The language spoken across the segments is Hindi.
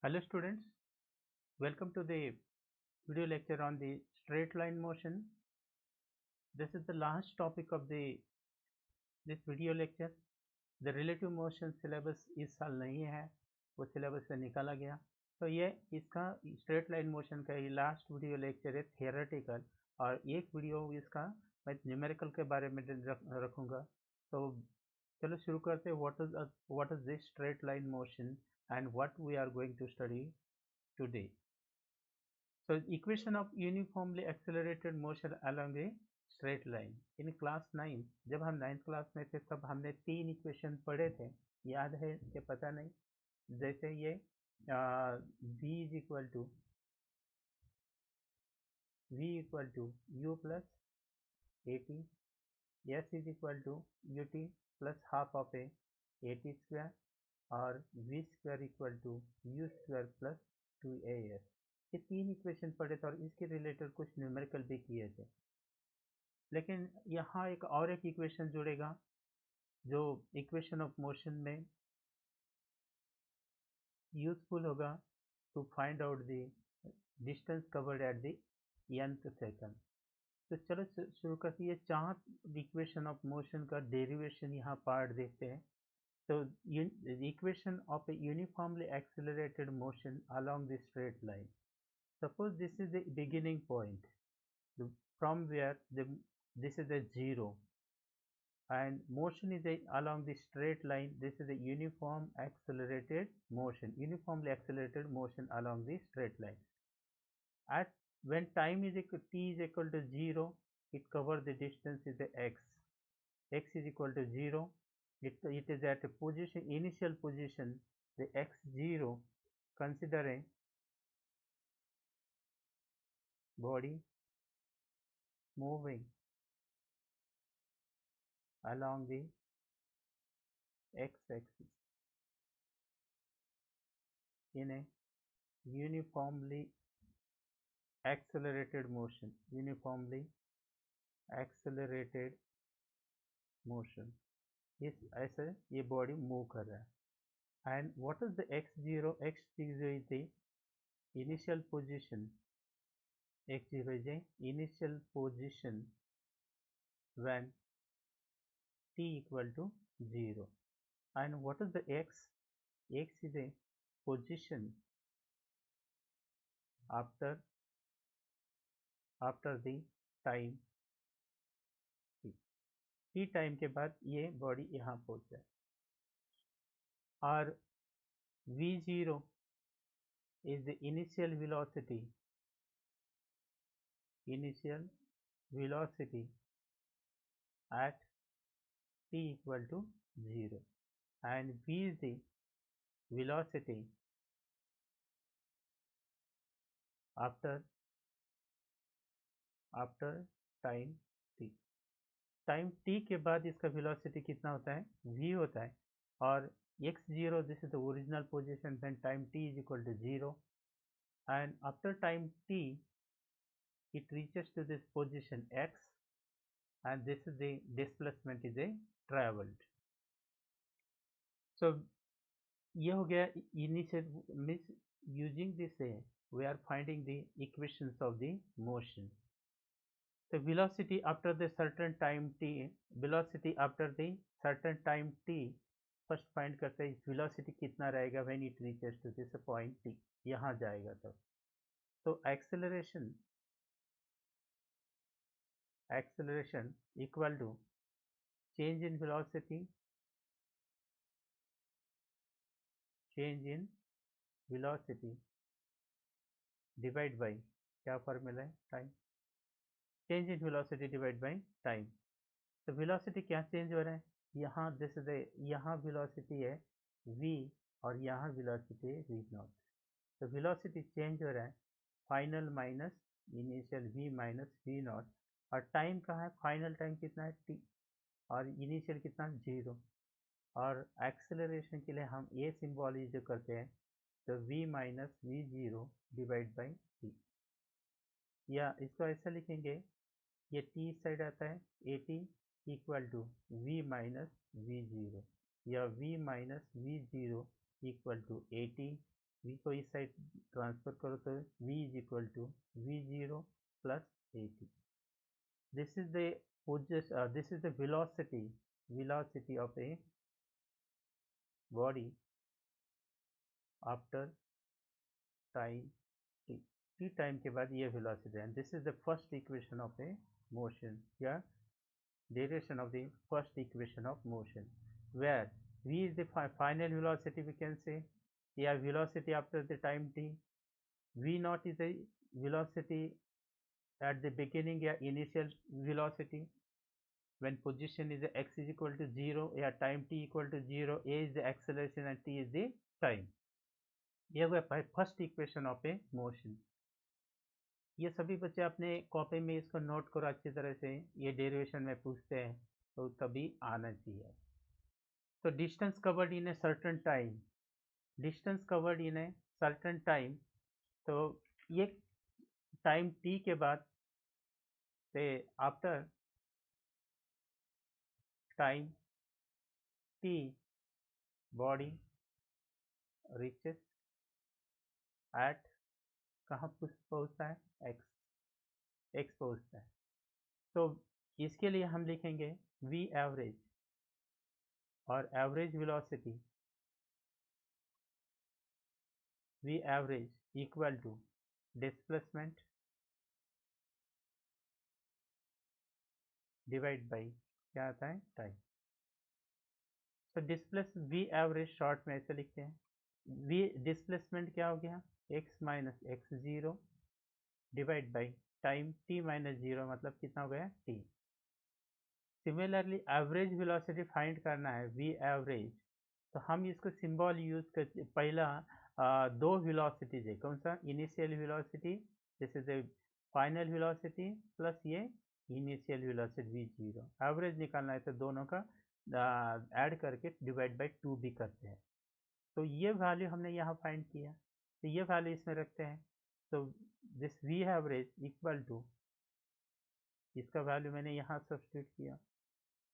Hello students, welcome to the video lecture on the straight line motion. This is the last topic of this video lecture. The relative motion syllabus इस साल नहीं है, वो syllabus से निकाला गया। तो ये इसका straight line motion का ये last video lecture है theoretical, और एक वीडियो इसका मैं numerical के बारे में रखूँगा। तो चलो शुरू करते हैं। What is this straight line motion and what we are going to study today? So equation of uniformly accelerated motion along a straight line. In class 9, जब हम 9th क्लास में थे तब हमने 3 इक्वेशन पढ़े थे, याद है कि पता नहीं? जैसे ये v is equal to u plus A T, s is equal to U T plus half of A T square, और v square equal to U square plus 2as। ये 3 इक्वेशन पढ़े थे और इसके रिलेटेड कुछ न्यूमेरिकल भी किए थे। लेकिन यहाँ एक इक्वेशन जुड़ेगा जो इक्वेशन ऑफ मोशन में यूजफुल होगा to find out the distance covered at the nth second. तो चलो शुरू करते हैं। ये 4 इक्वेशन ऑफ मोशन का डेरिवेशन यहाँ पार्ट देखते हैं। तो the equation of a uniformly accelerated motion along the straight line. Suppose this is the beginning point, from where this is a 0, and motion is along the straight line. This is a uniformly accelerated motion along the straight line. At when time is t is equal to 0, it covers the distance is the x is equal to 0. It is at a initial position, the x0, considering body moving along the x-axis in a uniformly accelerated motion. इस ऐसे ये बॉडी मूव कर रहा है। And what is the x0? x0 is the initial position. x0 is the initial position when t equal to 0. And what is the x? X is a position after the time t time के बाद ये बॉडी यहाँ पहुँच जाए। और v0 is the initial velocity at t equal to 0, and v is the velocity after time t। Time t के बाद इसका वेलोसिटी कितना होता है? v होता है। और x0, this is the original position when time t is equal to 0, and after time t it reaches to this position x, and this is the displacement is a traveled. So ये हो गया initial means using this we are finding the equations of the motion. The velocity after the certain time t, first find करते हैं velocity कितना रहेगा when it reaches to this point t, यहाँ जाएगा तब। तो acceleration equal to change in velocity divide by क्या फॉर्मूला है? Time. Change in velocity divide by time. तो वेलोसिटी क्या चेंज हो रहा है? यहाँ दिस इज यहाँ वेलोसिटी है v, और यहाँ वेलोसिटी है v0। तो वेलोसिटी चेंज हो रहा है final minus initial v minus v0। और टाइम कहाँ है? फाइनल टाइम कितना है? t, और इनिशियल कितना? 0। और एक्सेलरेशन के लिए हम ये सिंबल यूज करते हैं, तो v minus v0 divide by t, या इसको ऐसा लिखेंगे, ये t साइड आता है at equal to v minus v0, या v minus v0 equal to at v को इस साइड ट्रांसफर करो तो v is equal to v0 plus at. This is the this is the velocity of a body after time t. t time के बाद ये velocity है. This is the first equation of a motion, या derivation of the first equation of motion, where v is the final velocity, we can say, yeah, velocity after the time t. v naught is the velocity at the beginning, या initial velocity when position is x is equal to 0, या time t equal to 0, a is the acceleration and t is the time. ये हुआ first equation of a motion. ये सभी बच्चे अपने कॉपी में इसको नोट करो अच्छी तरह से, ये डेरिवेशन में पूछते हैं तो तभी आना चाहिए. तो distance covered in a certain time, distance covered in a certain time, तो ये टाइम टी के बाद से after time T body reaches at, कहाँ पहुँचता है, एक्स पहुँचता है. तो इसके लिए हम लिखेंगे वी एवरेज, और average velocity V average equal to displacement divide by क्या आता है, टाइम. तो वी एवरेज शॉर्ट में ऐसे लिखते हैं. वी डिस्प्लेसमेंट क्या हो गया, x minus x zero divide by time t minus zero, मतलब कितना हो गया, t. Similarly average velocity find करना है, वी एवरेज, तो हम इसको सिंबल यूज कर, पहला दो वेलोसिटीज है, कौन सा, initial velocity, this is the final velocity plus ये initial velocity V zero. Average निकालना है तो दोनों का ऐड करके डिवाइड बाई 2 भी करते हैं. तो ये वैल्यू हमने यहाँ फाइंड किया, तो ये वैल्यू इसमें रखते हैं. तो this V average equal to, इसका वैल्यू मैंने यहाँ सब्स्टिट्यूट किया,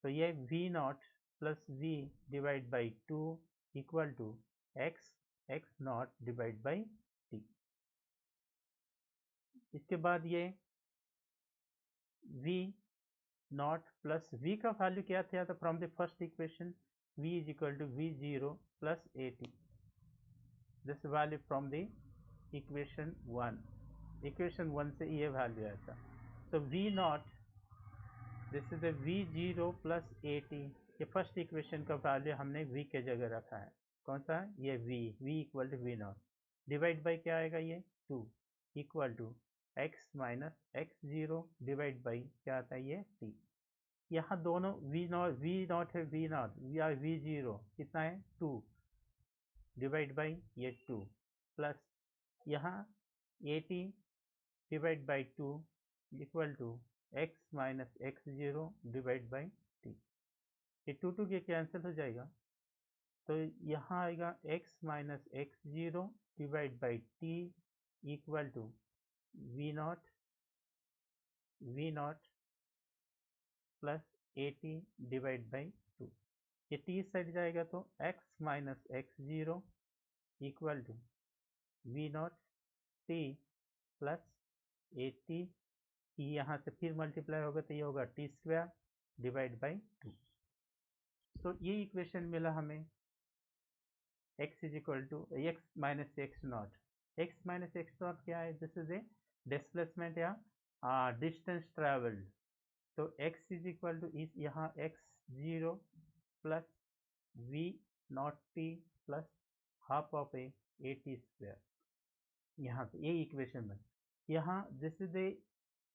तो ये we not plus V divide by 2 equal to X nought divide by T. इसके बाद ये वी नॉट प्लस वी का वैल्यू क्या था, तो from the first equation v is equal to V zero plus A T. This value from the equation 1 से ये वैल्यू आया था. तो we not, this is we zero plus A T, ये फर्स्ट इक्वेशन का वैल्यू हमने v के जगह रखा है, कौन सा है, ये v equal to we not divide by क्या आएगा, ये 2 equal to x minus x zero divide by क्या आता है, ये t. यहाँ दोनों वी नॉट है, या वी जीरो कितना है, 2 डिवाइड बाई ये 2 प्लस यहाँ A T divide by 2 equal to x minus x zero divide by T. ये 2 के कैंसिल हो जाएगा, तो यहाँ आएगा x minus x zero divide by T equal to we not plus A T divide by 2. ये टी साइड जाएगा तो x minus x zero equal to we not T plus A T, यहाँ से फिर मल्टीप्लाई होगा तो ये होगा टी स्क्वायर डिवाइड बाई 2. तो ये इक्वेशन मिला हमें, x is equal to X minus X nought. X minus X nought क्या है, दिस इज ए डिस्प्लेसमेंट या डिस्टेंस ट्रेवल्ड. तो x इज इक्वल टू इस यहाँ X zero plus we not T plus half of A T square. यहाँ पे ये इक्वेशन में, यहाँ this is the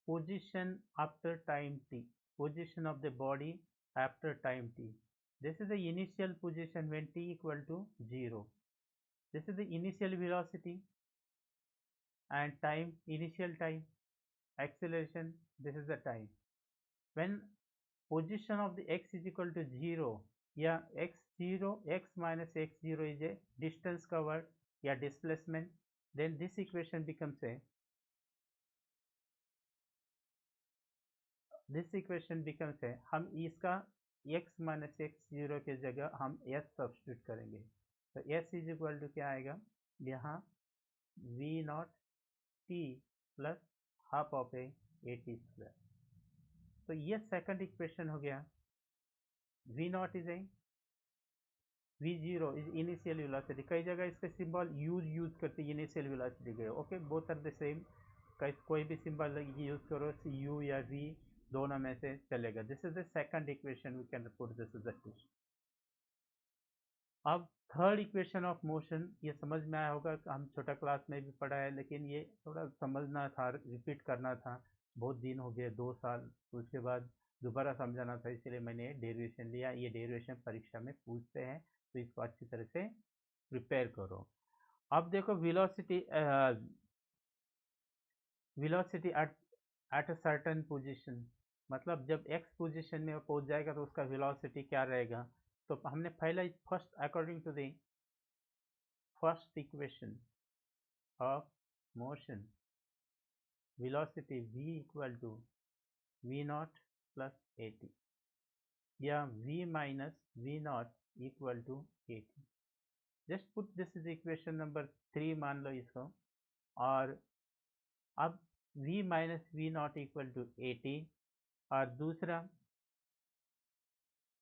position after time t, position of the body after time t. This is the initial position when t equal to 0. This is the initial velocity and time, initial time, acceleration, this is the time. When position of the x is equal to 0, yeah, x minus x0 is a distance covered, yeah, displacement, then this equation becomes a, this equation becomes है, हम इसका x माइनस एक्स जीरो के जगह हम s सब्स्टिट्यूट करेंगे, तो s इज इक्वल टू क्या आएगा, यहाँ v not t plus half of A T square. तो ये सेकंड इक्वेशन हो गया। v nought is a v0 is initial velocity. कई जगह इसके सिंबल यूज करते इनिशियल वेलोसिटी के। Okay, both are the same. कोई भी सिंबल यूज करो, u या v, दोनों में से चलेगा। This is the second equation, we can put this is the two. अब थर्ड इक्वेशन ऑफ मोशन, ये समझ में आया होगा, हम छोटा क्लास में भी पढ़ा है, लेकिन ये थोड़ा समझना था, रिपीट करना था। बहुत दिन हो गए, 2 साल, उसके बाद दोबारा समझाना था, इसलिए मैंने डेरिवेशन लिया। ये डेरिवेशन परीक्षा में पूछते हैं, तो इसको अच्छी तरह से प्रिपेयर करो। अब देखो velocity at a certain position, मतलब जब x पोजीशन में पहुंच जाएगा तो उसका वेलोसिटी क्या रहेगा। तो हमने पहला first, according to the first equation of motion, velocity v equal to v naught plus A t, या v minus v naught equal to a t. Just put this is equation number 3 मान लो इसको। और अब v minus v naught equal to a t, और दूसरा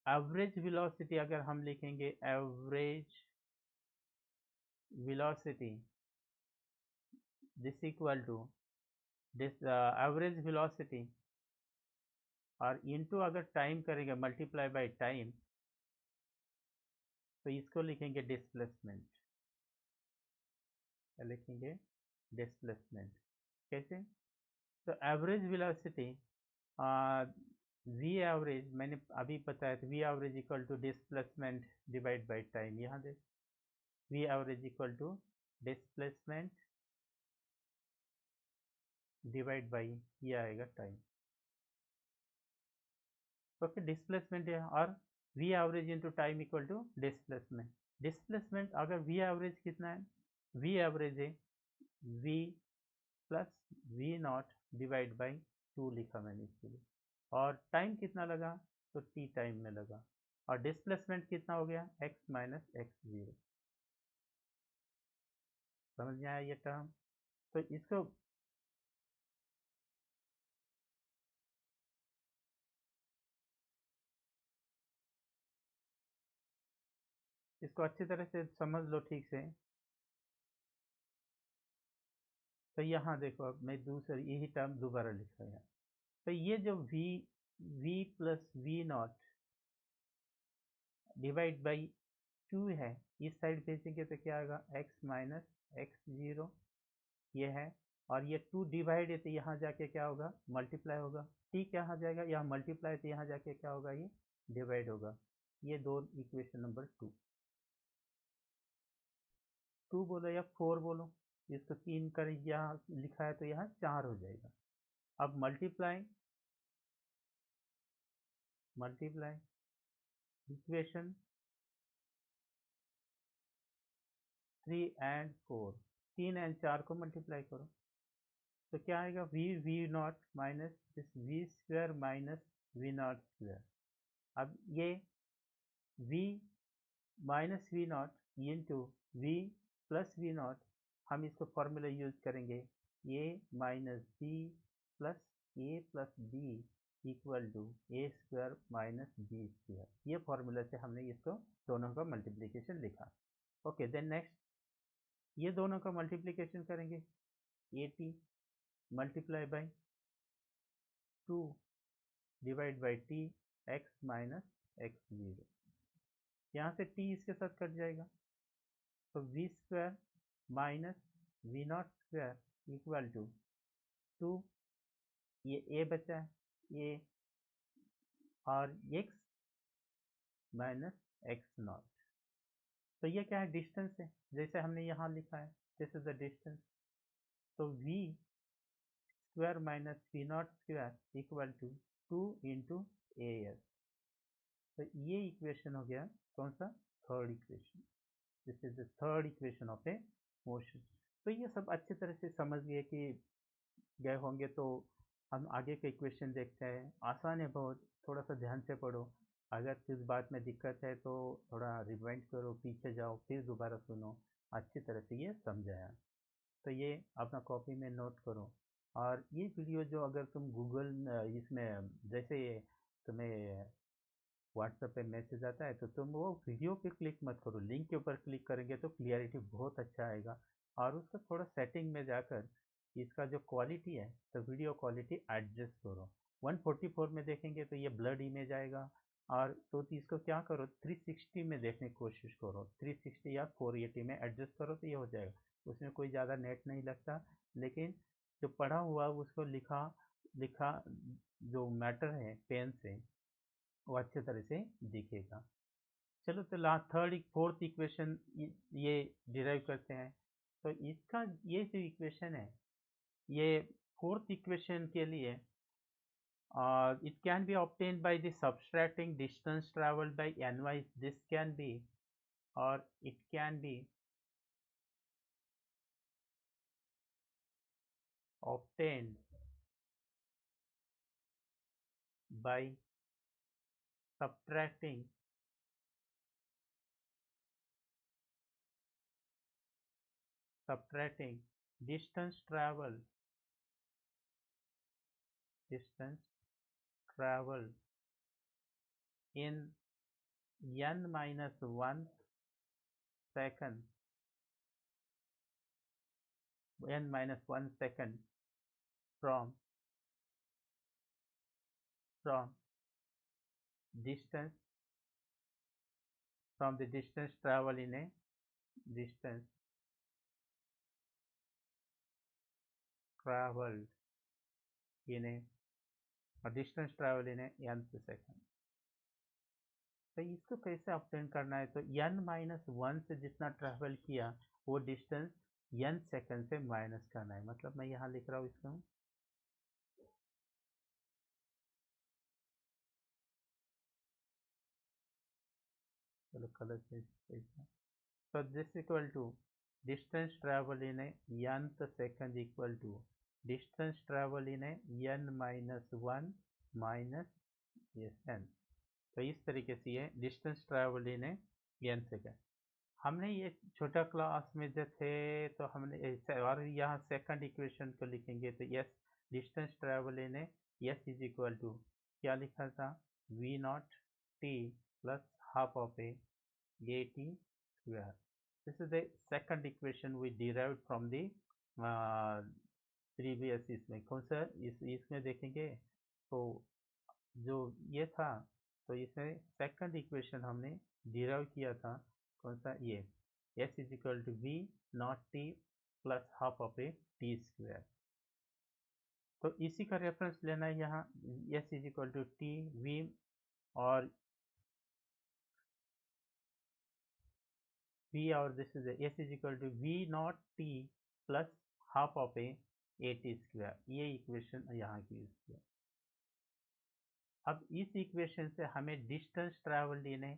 एवरेज वेलोसिटी अगर हम लिखेंगे, average velocity this equal to this average velocity, और इनटू अगर टाइम करेंगे, मल्टीप्लाई बाय टाइम, तो इसको लिखेंगे डिस्प्लेसमेंट। क्या लिखेंगे? डिस्प्लेसमेंट। कैसे? तो एवरेज वेलोसिटी, वी एवरेज मैंने अभी बताया था, v average equal to displacement divide by time. यहाँ देख, v average equal to displacement divide by ये आएगा टाइम। ओके, डिस्प्लेसमेंट है, और v average into time equal to displacement. Displacement अगर वी एवरेज कितना है, वी एवरेज है v plus we not divide by 2 लिखा मैंने इसके लिए। और टाइम कितना लगा, तो टी टाइम में लगा। और डिस्प्लेसमेंट कितना हो गया, एक्स माइनस एक्स जीरो। समझ में आया ये टर्म? तो इसको अच्छी तरह से समझ लो ठीक से। तो यहाँ देखो, अब मैं दूसरी यही टर्म दोबारा लिखा है। तो ये जो v plus we not divide by 2 है, इस साइड भेजेंगे तो क्या आएगा, x माइनस एक्स जीरो, ये है। और ये 2 डिवाइड है, तो यहाँ जाके क्या होगा, मल्टीप्लाई होगा। t कहाँ जाएगा, यहाँ मल्टीप्लाई, तो यहाँ जाके क्या होगा, ये डिवाइड होगा। ये दो इक्वेशन नंबर 2 बोलो या 4 बोलो, इसको 3 कर यहाँ लिखा है, तो यहाँ 4 हो जाएगा। अब मल्टीप्लाई इक्वेशन 3 एंड 4, 3 एंड 4 को मल्टीप्लाई करो, तो क्या आएगा, v naught minus this v square minus we naught square. अब ये v minus we naught into v plus we naught, हम इसको फॉर्मूला यूज करेंगे, a minus b plus a plus b equal to a square minus b square. ये फॉर्मूला से हमने इसको दोनों का मल्टीप्लिकेशन लिखा। ओके, देन नेक्स्ट, ये दोनों का मल्टीप्लिकेशन करेंगे, a t multiply by 2 divide by t x minus x zero. यहाँ से t इसके साथ कट जाएगा, तो v square minus we naught square equal to 2, ये a बचा है, a, और x माइनस एक्स नॉट। तो ये क्या है, डिस्टेंस है, जैसे हमने यहाँ लिखा है, दिस इज द डिस्टेंस। तो v square minus we naught square equal to 2 into a s. तो ये इक्वेशन हो गया कौन सा, third equation. This is the third equation of a motion. तो ये सब अच्छी तरह से समझ गए कि गए होंगे। तो हम आगे के इक्वेशन देखते हैं। आसान है बहुत, थोड़ा सा ध्यान से पढ़ो। अगर किस बात में दिक्कत है तो थोड़ा रिवाइंड करो, पीछे जाओ, फिर दोबारा सुनो। अच्छी तरह से ये समझाया। तो ये अपना कॉपी में नोट करो। और ये वीडियो जो अगर तुम गूगल इसमें जैसे तुम्हें व्हाट्सएप पे मैसेज आता है तो तुम वो वीडियो पे क्लिक मत करो, लिंक के ऊपर क्लिक करेंगे तो क्लियरिटी बहुत अच्छा आएगा। और उसका थोड़ा सेटिंग में जाकर इसका जो क्वालिटी है तो वीडियो क्वालिटी एडजस्ट करो। 144 में देखेंगे तो ये ब्लड इमेज आएगा। और तो इसको क्या करो, 360 में देखने की कोशिश करो, 360 या 480 में एडजस्ट करो तो ये हो जाएगा। उसमें कोई ज़्यादा नेट नहीं लगता, लेकिन जो पढ़ा हुआ उसको लिखा लिखा जो मैटर है पेन से वो अच्छे तरह से दिखेगा। चलो तो लास्ट थर्ड फोर्थ इक्वेशन ये डिराइव करते हैं। तो इसका ये जो इक्वेशन है ये फोर्थ इक्वेशन के लिए it can be obtained by the subtracting distance traveled by ny. This can be, or it can be obtained by subtracting distance traveled distance traveled in n minus 1 second from distance from the distance traveled in a distance traveled in distance traveled in a nth second। तो इसको कैसे ऑब्टेन करना है, तो n-1 से जितना ट्रैवल किया वो डिस्टेंस n सेकंड से माइनस करना है। मतलब मैं यहाँ लिख रहा हूँ इसको, चलो colour change. so this equal to distance travel in a nth second equal to distance travel in a n minus 1 minus n। तो इस तरीके से ये distance travel in A n second. हमने ये छोटा क्लास में जो थे तो हमने और यहाँ सेकंड इक्वेशन को लिखेंगे तो s distance travel in a s is equal to क्या लिखा था, v not T plus half of A T square. This is the second equation we derived from the previous. इसमें कौन सा इसमें देखेंगे तो जो ये था तो इसमें सेकंड इक्वेशन हमने डिराइव किया था कौन सा, ये s is equal to we not T plus half of A T square. तो इसी का रेफरेंस लेना है यहाँ, s is equal to t v और v और this is s is equal to we not T plus half of A T square. ये इक्वेशन यहाँ की यूज किया। अब इस इक्वेशन से हमें डिस्टेंस ट्रैवल लेने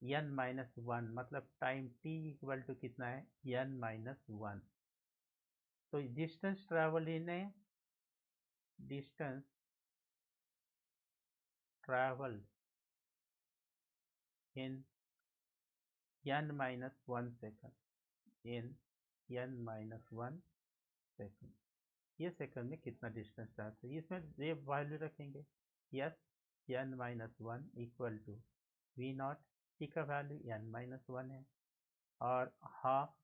n-1 मतलब टाइम t इक्वल टू कितना है n-1। तो distance travel in distance travel in n-1 second in n-1 second. ये सेकंड में कितना डिस्टेंस ट्रैवल है इसमें ये वैल्यू रखेंगे। S n-1 equal to we not t का वैल्यू n-1 है और हाफ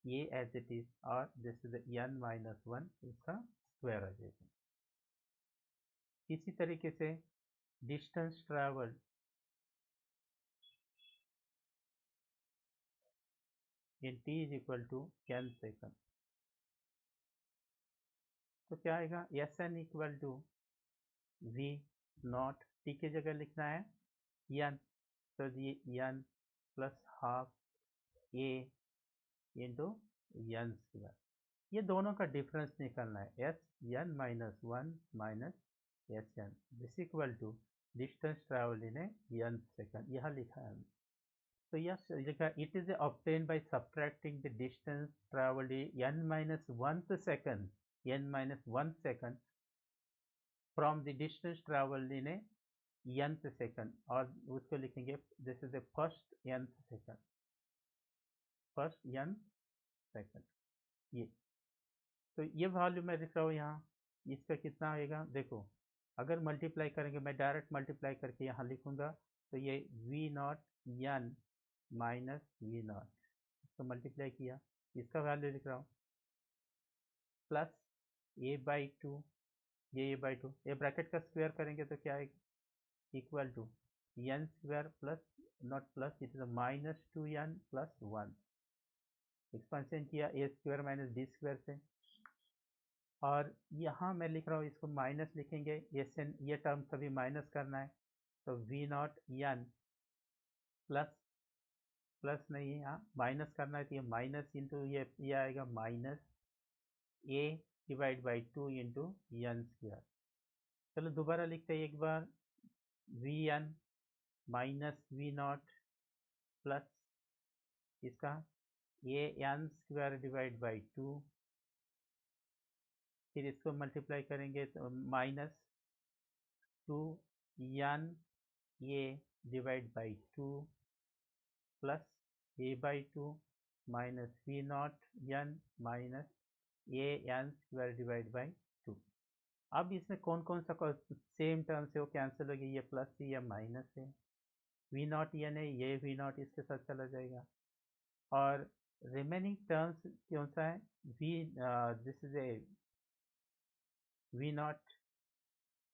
ये एज इट इज और दिस इज n-1 इसका स्क्वायर आ जाएगा। इसी तरीके से distance travel in t is equal to n second. तो क्या आएगा s n equal to we not t की जगह लिखना है n, तो ये n plus half a into n square. ये दोनों का डिफरेंस निकालना है s n-1 minus s n this equal to distance travel in n second यहाँ लिखा है। तो यह लिखा it is obtain by subtracting the distance travelled n-1 second from the distance travelled in nth second और उसको लिखेंगे this is the first nth second. First n second. ये तो ये वैल्यू मैं लिख रहा हूँ यहाँ, इसका कितना आएगा देखो। अगर मल्टीप्लाई करेंगे, मैं डायरेक्ट मल्टीप्लाई करके यहाँ लिखूंगा, तो ये we naught N minus we naught, इसको मल्टीप्लाई किया, इसका वैल्यू लिख रहा हूँ, प्लस ए बाई टू, ये बाई टू, ये ब्रैकेट का स्क्वायर करेंगे तो क्या आएगा, equal to n square plus, naught plus, it is minus two n plus one. Expansion किया a square minus b square से, और यहाँ मैं लिख रहा हूँ, इसको माइनस लिखेंगे, ये टर्म सभी माइनस करना है, तो we naught n plus, plus नहीं है यहाँ, माइनस करना है, तो ये माइनस इंटू ये आएगा minus A divide by two into N square. चलो दोबारा लिखते हैं एक बार, V N minus we not plus इसका A N square divide by two, फिर इसको मल्टीप्लाई करेंगे तो minus two N A divide by two plus A by two minus we naught N minus A N square divide by two. अब इसमें कौन कौन सा सेम टर्म से वो कैंसिल हो गया, ये प्लस है, ये माइनस है, वी नॉट एन है, ये वी नॉट इसके साथ चला जाएगा, और रिमेनिंग टर्म्स कौन सा है, v, this is a v naught.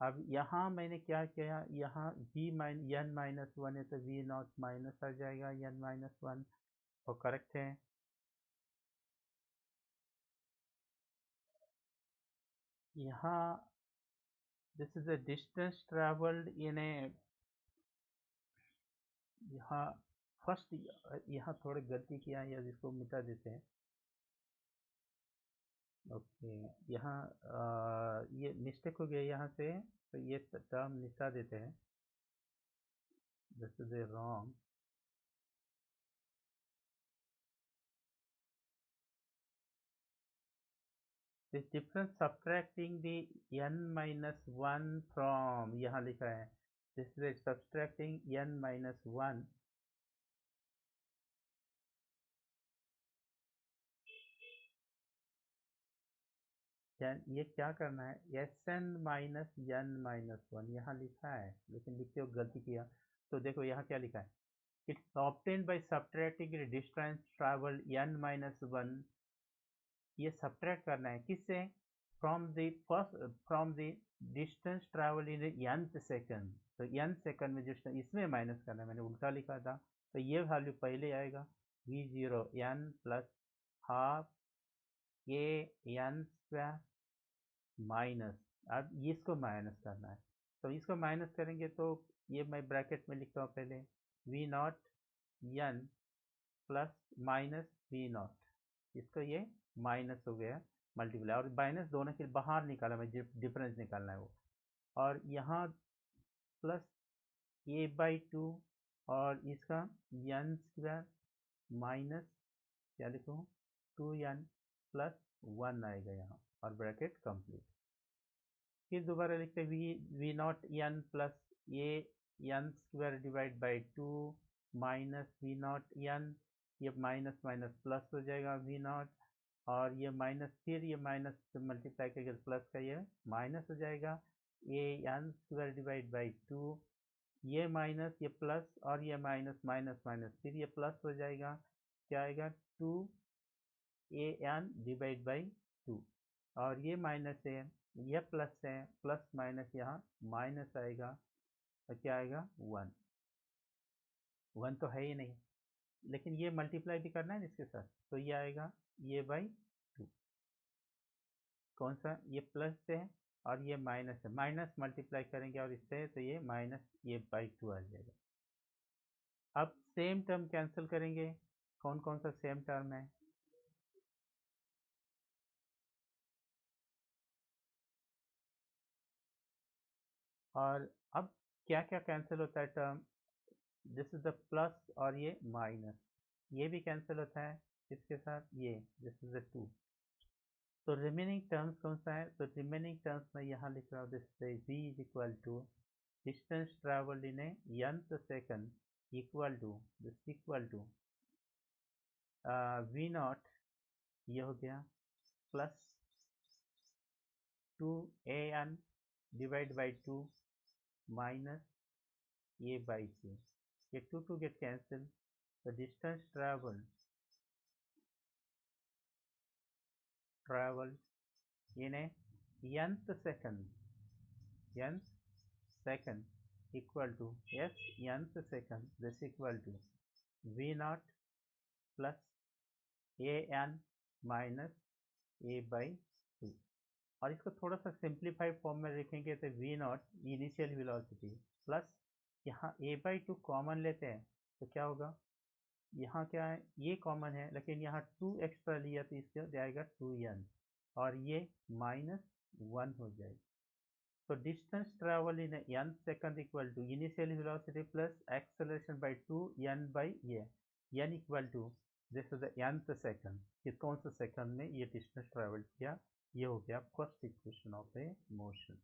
अब यहाँ मैंने क्या किया, यहाँ वी एन माइनस वन है, तो वी नॉट माइनस आ जाएगा एन माइनस वन, और करेक्ट है। यहाँ this is a distance traveled in a, यहाँ फर्स्ट, यहाँ थोड़ी गलती किया है, या इसको मिटा देते हैं, ओके, यहाँ ये मिस्टेक हो गया यहाँ से, तो ये टर्म मिटा देते हैं, this is a wrong, this difference subtracting the n minus one from, यहाँ लिखा है this is subtracting n minus one, ये क्या करना है, s n minus n minus one यहाँ लिखा है, लेकिन लिखते हो गलती किया, तो देखो यहाँ क्या लिखा है, it's obtain by subtracting distance travel n minus one, ये सब्ट्रैक्ट करना है किससे, from the first, from the distance travel in nth second, तो n सेकंड में डिस्टेंस इसमें माइनस करना है, मैंने उल्टा लिखा था, तो ये वैल्यू पहले आएगा, V zero N plus half A N square minus, अब इसको माइनस करना है, तो इसको माइनस करेंगे तो ये मैं ब्रैकेट में लिखता हूँ पहले, v naught n plus minus we naught, इसको ये माइनस हो गया मल्टीप्लाई, और माइनस दोनों के बाहर निकाला मैं, डिफरेंस निकालना है वो, और यहाँ प्लस ए बाई टू, और इसका एन स्क्वायर माइनस, क्या लिखूँ, टू एन प्लस वन आएगा यहाँ, और ब्रैकेट कंप्लीट। फिर दोबारा लिखते हैं v naught n plus a N square divide by two minus we naught n, ये माइनस माइनस प्लस हो जाएगा वी नॉट, और ये माइनस, फिर ये माइनस से मल्टीप्लाई करके प्लस का ये माइनस हो जाएगा, A N square divide by two, ये माइनस ये प्लस, और ये माइनस माइनस माइनस, फिर ये प्लस हो जाएगा, क्या आएगा, two a n divide by two, और ये माइनस है, यह प्लस है, प्लस माइनस यहाँ माइनस आएगा, तो क्या आएगा, वन, वन तो है ही नहीं, लेकिन ये मल्टीप्लाई भी करना है ना इसके साथ, तो ये आएगा ये बाई टू, कौन सा, ये प्लस से है और ये माइनस है, माइनस मल्टीप्लाई करेंगे और इससे, तो ये माइनस ये बाई टू आ जाएगा। अब सेम टर्म कैंसिल करेंगे, कौन कौन सा सेम टर्म है, और अब क्या क्या कैंसिल होता है term, this is the plus, और ये माइनस, ये भी कैंसिल होता है इसके साथ, ये दिस इज द टू, तो रिमेनिंग टर्म्स कौन सा है, तो रिमेनिंग टर्म्स मैं यहाँ लिख रहा हूँ, this v is equal to distance travelled in a nth second equal to, this equal to we naught ये हो गया plus 2an divide by 2 minus a by 2. ये 2 get cancelled. The distance traveled in a nth second equal to s nth second. This equal to v naught plus an minus a by 2. और इसको थोड़ा सा सिंप्लीफाइड फॉर्म में लिखेंगे तो we naught initial velocity plus यहाँ a बाई 2 कॉमन लेते हैं तो क्या होगा, यहाँ क्या है ये कॉमन है लेकिन यहाँ 2 एक्स्ट्रा लिया तो इसका जाएगा 2n और ये -1 हो जाएगी. तो distance travel in n second equal to initial velocity plus acceleration by 2n by ये n equal to this is the nth second कि कौन सा सेकंड में ये डिस्टेंस ट्रेवल किया. ये हो गया first equation of a motion.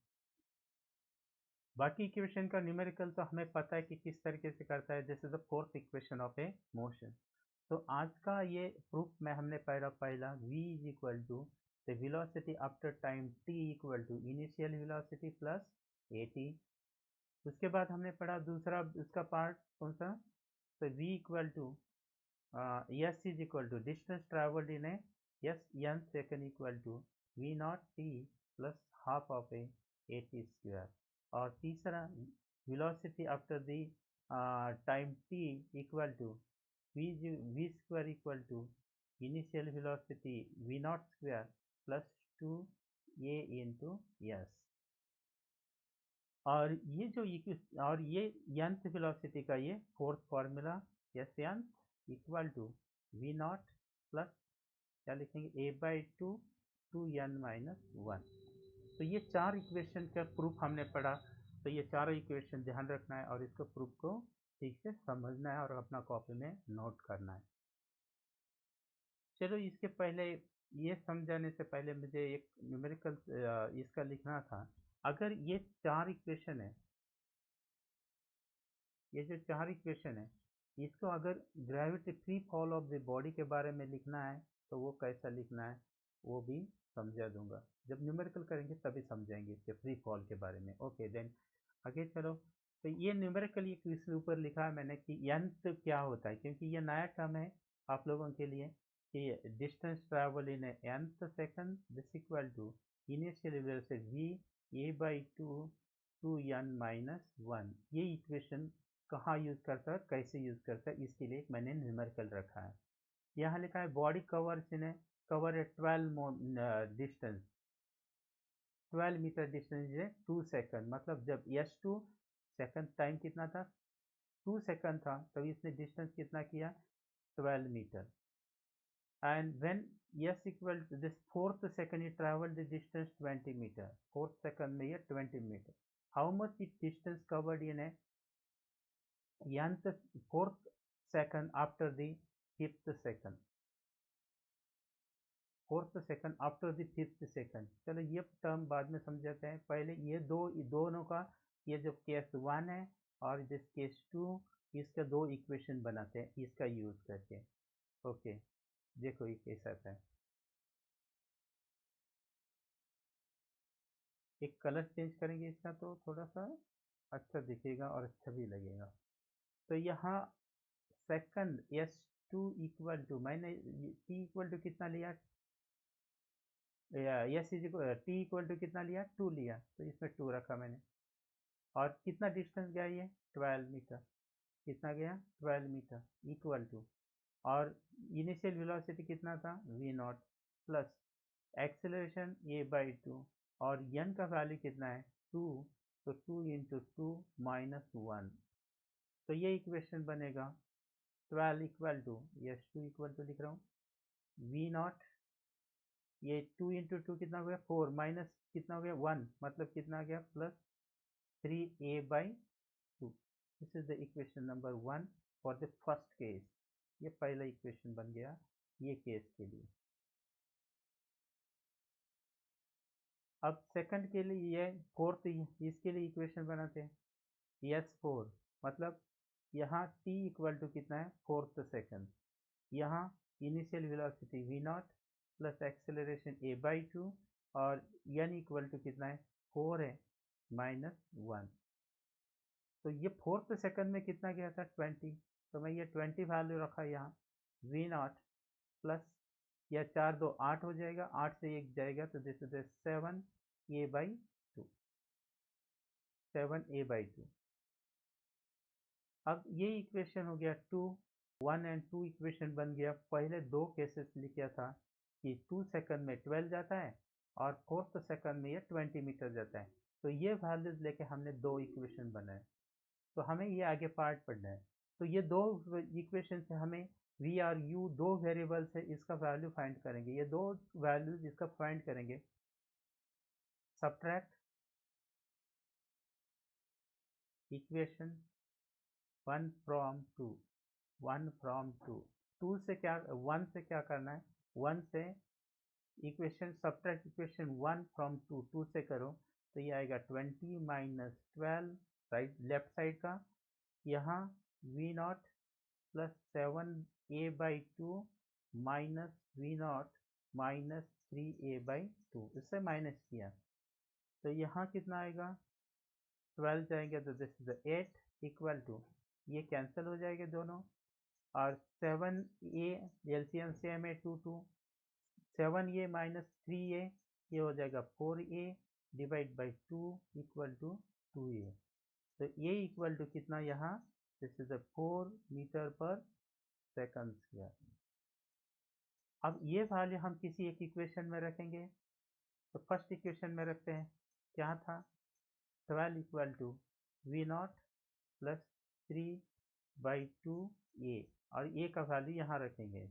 बाकी इक्वेशन का न्यूमेरिकल तो हमें पता है कि किस तरीके से करता है. This is the fourth equation of a motion. तो आज का ये प्रूफ में हमने पहला v is equal to the velocity after time t equal to initial velocity plus at. उसके बाद हमने पढ़ा दूसरा उसका पार्ट कौन सा, तो v equal to s is equal to distance travelled in a s n second equal to v not t plus half of a at square. और तीसरा velocity after the time t equal to v square equal to initial velocity v naught square plus 2a into s. और ये जो और ये nth वेलोसिटी का ये fourth formula s nth equal to v naught plus क्या लिखेंगे a बाई 2 2n माइनस 1. तो ये चार इक्वेशन का प्रूफ हमने पढ़ा. तो ये चारों इक्वेशन ध्यान रखना है और इसको प्रूफ को ठीक से समझना है और अपना कॉपी में नोट करना है. चलो इसके पहले ये समझाने से पहले मुझे एक न्यूमेरिकल इसका लिखना था. अगर ये चार इक्वेशन है, ये जो चार इक्वेशन है इसको अगर gravity free fall of the body के बारे में लिखना है तो वो कैसा लिखना है वो भी समझा दूंगा. जब न्यूमेरिकल करेंगे तभी समझाएंगे इसके फ्री फॉल के बारे में. ओके देन आगे चलो. तो ये न्यूमेरिकल ये इसके ऊपर लिखा है मैंने कि यंत्र क्या होता है, क्योंकि ये नया टर्म है आप लोगों के लिए कि distance travel in nth second this equal to initial velocity v a by 2 2n minus 1. ये इक्वेशन कहाँ यूज करता है कैसे यूज करता है इसके लिए मैंने न्यूमेरिकल रखा है. यहाँ लिखा है बॉडी कवर ए 12 डिस्टेंस 12 मीटर डिस्टेंस है 2 सेकंड. मतलब जब s2 सेकंड टाइम कितना था 2 सेकंड था तो इसने डिस्टेंस कितना किया 12 metre. And when s equal to this fourth second it traveled the distance 20 metre. Fourth second में ये 20 metre. How much it distance covered in a nth fourth second after the fifth second. Fourth second after the fifth second. चलो ये टर्म बाद में समझाते हैं. पहले ये दोनों का ये जो केस 1 है और जिस केस 2 इसका दो इक्वेशन बनाते हैं इसका यूज करके. ओके देखो ये कैसा आता है. एक कलर चेंज करेंगे इसका तो थोड़ा सा अच्छा दिखेगा और अच्छा भी लगेगा. तो यहाँ सेकंड s2 इक्वल टू मैंने t इक्वल टू कितना लिया s is t equal to कितना लिया 2 लिया तो इसमें 2 रखा मैंने. और कितना डिस्टेंस गया ये 12 मीटर. कितना गया 12 मीटर इक्वल टू और इनिशियल वेलोसिटी कितना था v naught plus acceleration a by 2 और n का वैल्यू कितना है 2 तो 2 इंटू 2 माइनस 1. तो ये इक्वेशन बनेगा 12 equal to s2 equal to लिख रहा हूँ v नॉट ये 2 इंटू 2 कितना हो गया 4 माइनस कितना हो गया 1 मतलब कितना आ गया plus 3a by 2. This is the equation number 1 for the first case. ये पहला इक्वेशन बन गया ये केस के लिए. अब सेकंड के लिए ये फोर्थ इसके लिए इक्वेशन बनाते हैं s4 मतलब यहाँ t इक्वल टू कितना है फोर्थ सेकंड. यहाँ initial velocity v naught plus acceleration a/2 और n इक्वल टू कितना है 4 है माइनस 1। तो ये फोर्थ सेकंड में कितना गया था 20, तो मैं ये 20 वैल्यू रखा यहाँ v नॉट प्लस या 4 2 8 हो जाएगा, 8 से 1 जाएगा तो दिस इज 7a/2 7a/2। अब ये इक्वेशन हो गया 2 1 एंड 2 इक्वेशन बन गया। पहले दो केसेस लिखा था कि 2 सेकंड में 12 जाता है और फोर्थ सेकंड में ये 20 मीटर जाता है। तो ये वैल्यूज लेके हमने दो इक्वेशन बनाए। तो हमें ये आगे पार्ट पढ़ना है। तो ये दो इक्वेशन से हमें वी आर यू दो वेरिएबल्स है, इसका वैल्यू फाइंड करेंगे। ये दो वैल्यूज इसका फाइंड करेंगे। सब्ट्रैक्ट इक्वेशन 1 फ्रॉम 2 1 फ्रॉम 2 2 से क्या 1 से क्या करना है 1 से इक्वेशन सब्ट्रैक्ट इक्वेशन 1 फ्रॉम 2 2 से करो तो ये आएगा 20 माइनस 12 राइट लेफ्ट साइड का। यहाँ v not plus 7a/2 minus we naught minus 3a/2 इससे माइनस किया तो यहाँ कितना आएगा 12 जाएंगे तो दिस इज 8 इक्वल टू ये कैंसिल हो जाएंगे दोनों और 7a एलसीएम सेम है 2 2 7a माइनस 3a ये हो जाएगा 4a divide by 2 equal to 2a। तो ये इक्वल टू कितना यहाँ दिस इज 4 मीटर पर सेकंड स्क्वायर। अब ये वैल्यू हम किसी एक इक्वेशन में रखेंगे। तो फर्स्ट इक्वेशन में रखते हैं क्या था 12 equal to we not plus 3/2a और a का वैल्यू यहाँ रखेंगे।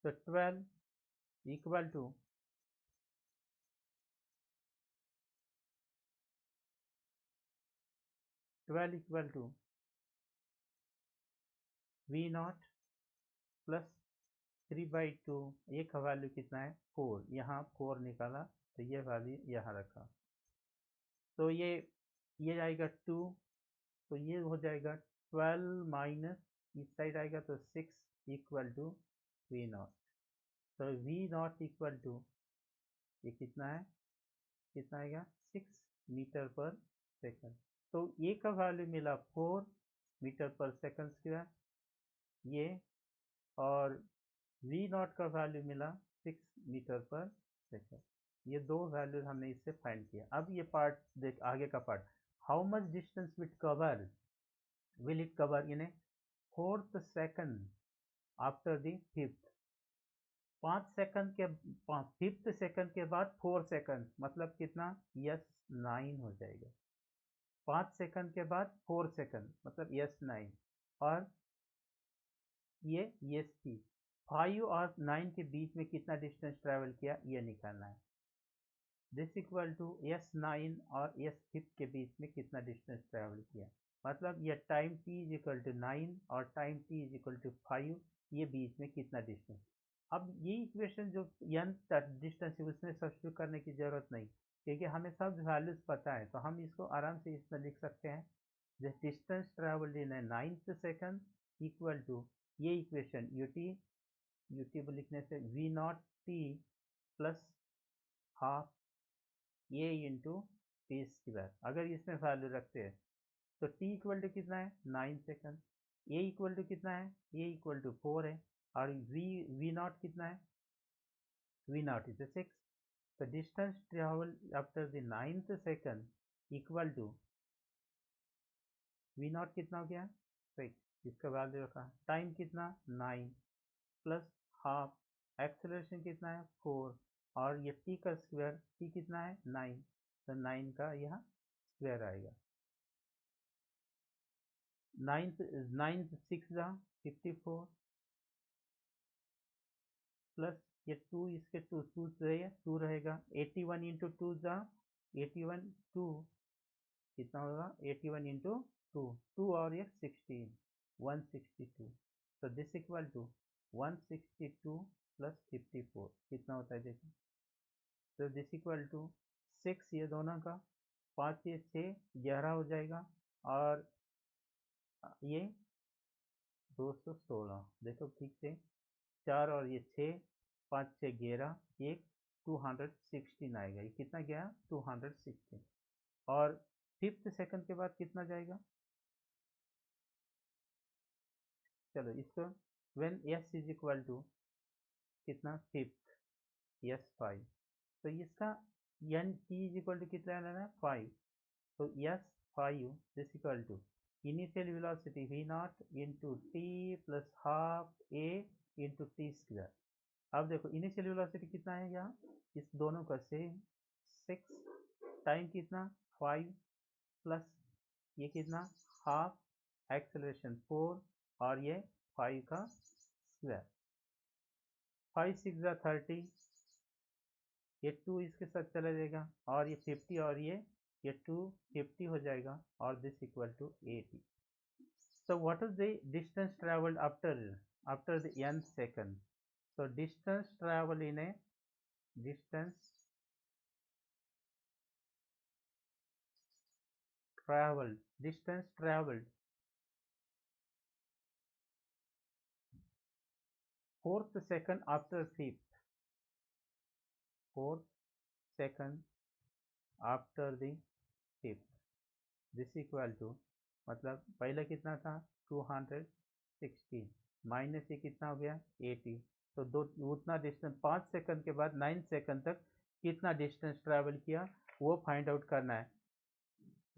तो 12 equal to we not plus 3/2 a का वैल्यू कितना है 4 यहाँ 4 निकाला तो ये वैल्यू यहाँ रखा। तो ये आएगा 2 तो ये हो जाएगा 12 माइनस इस साइड आएगा तो 6 इक्वल टू वी नॉट। तो वी नॉट इक्वल टू ये कितना आएगा 6 मीटर पर सेकंड। तो ए का वैल्यू मिला 4 मीटर पर सेकंड स्क्वायर ये और वी नॉट का वैल्यू मिला 6 मीटर पर सेकंड। ये दो वैल्यू हमने इससे फाइंड किया। अब ये पार्ट देख आगे का part how much distance will it cover in A fourth second after the fifth. 5 second के फिफ्थ सेकंड के बाद 4 सेकंड मतलब कितना यस 9 हो जाएगा। 5 सेकंड के बाद 4 सेकंड मतलब यस 9 और ये यस थी 5 और 9 के बीच में कितना डिस्टेंस ट्रेवल किया ये निकालना है। दिस इक्वल टू एस 9 और एस 5 के बीच में कितना डिस्टेंस ट्रेवल किया मतलब ये time t is equal to 9 और time t is equal to 5 ये बीच में कितना डिस्टेंस। अब ये इक्वेशन जो n डिस्टेंस है उसमें सब्स्टिट्यूट करने की जरूरत नहीं क्योंकि हमें सब वैल्यूज पता है तो हम इसको आराम से इसमें लिख सकते हैं। The distance travelled in a 9th second equal to ये इक्वेशन ut लिखने से v not T plus half a into t square. अगर इसमें वैल्यू रखते हैं तो t इक्वल टू कितना है 9 सेकंड, a इक्वल टू कितना है a इक्वल टू 4 है और वी नॉट कितना है वी नॉट इज 6। तो distance travel after the 9th second equal to we naught कितना हो गया 6 इसका वैल्यू रखा। टाइम कितना 9 प्लस हाफ एक्सेलरेशन कितना है 4 और ये t का स्क्वायर t कितना है 9 तो 9 का यहाँ स्क्वायर आएगा। 9 6 54 प्लस ये 2 इसके 2 रहेगा 81 इंटू 2 81 2 कितना होगा 81 इंटू 2 और ये 16 162। तो दिस इक्वल टू 162 प्लस 54 कितना होता है देखिए। तो दिस इक्वल टू 6 ये दोनों का 5 ये 6 11 हो जाएगा और ये 216, देखो ठीक से, 4 और ये 6, 5 6 11, एक 216 आएगा। ये कितना गया? 216। और फिफ्थ सेकंड के बाद कितना जाएगा? चलो इसको, when s is equal to कितना? फिफ्थ, s 5, तो इसका n t is equal to कितना लेना है? 5। तो s 5 is equal to initial velocity v naught into t plus half a into t square. अब देखो इनिशियल वेलोसिटी कितना है यहाँ, इस दोनों का सेम 6, टाइम कितना? 5 प्लस ये कितना? हाफ, एक्सेलरेशन 4, और ये 5 का स्क्वायर। 5 6 30, ये 2 इसके साथ चला जाएगा, और ये 50, और ये 2 50 हो जाएगा, और this equal to 80। So what is the distance traveled after the n second? So distance traveled in a distance traveled fourth second after fourth second after the fifth, this equal to, मतलब पहले कितना था? 216 माइनस ये कितना हो गया? 80। तो दो उतना डिस्टेंस 5 सेकंड के बाद 9 सेकंड तक कितना डिस्टेंस ट्रैवल किया वो फाइंड आउट करना है।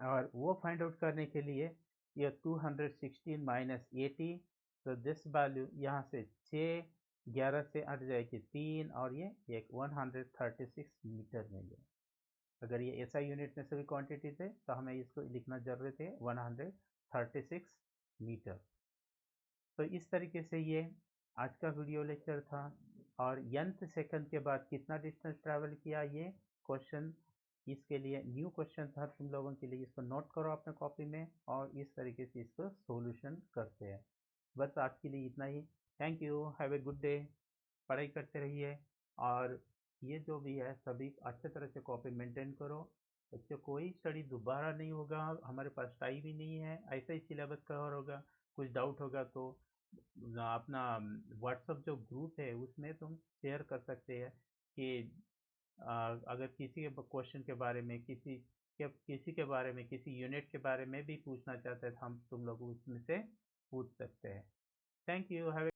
और वो फाइंड आउट करने के लिए ये 216 माइनस 80, तो दिस वैल्यू यहाँ से 6 11 से हट जाएगी 3, और ये एक 136 मीटर में गया। अगर ये एसआई यूनिट में सभी क्वांटिटी थे तो हमें इसको लिखना जरूरत है 136 मीटर। तो इस तरीके से ये आज का वीडियो लेक्चर था। और nth सेकंड के बाद कितना डिस्टेंस ट्रैवल किया, ये क्वेश्चन, इसके लिए न्यू क्वेश्चन था तुम लोगों के लिए। इसको नोट करो अपने कॉपी में, और इस तरीके से इसको सॉल्यूशन करते हैं। बस आज के लिए इतना ही। Thank you, have a good day. पढ़ाई करते रहिए, और ये जो भी है सभी अच्छे तरह से कॉपी मेंटेन करो। बच्चों कोई स्टडी दोबारा नहीं होगा, हमारे पास टाइम ही नहीं है, ऐसा ही सिलेबस कवर होगा। कुछ डाउट होगा तो अपना व्हाट्सअप जो ग्रुप है उसमें तुम शेयर कर सकते हैं कि अगर किसी के क्वेश्चन के बारे में, किसी के बारे में, किसी यूनिट के बारे में भी पूछना चाहते हैं तो हम तुम लोग उसमें से पूछ सकते हैं। Thank you, have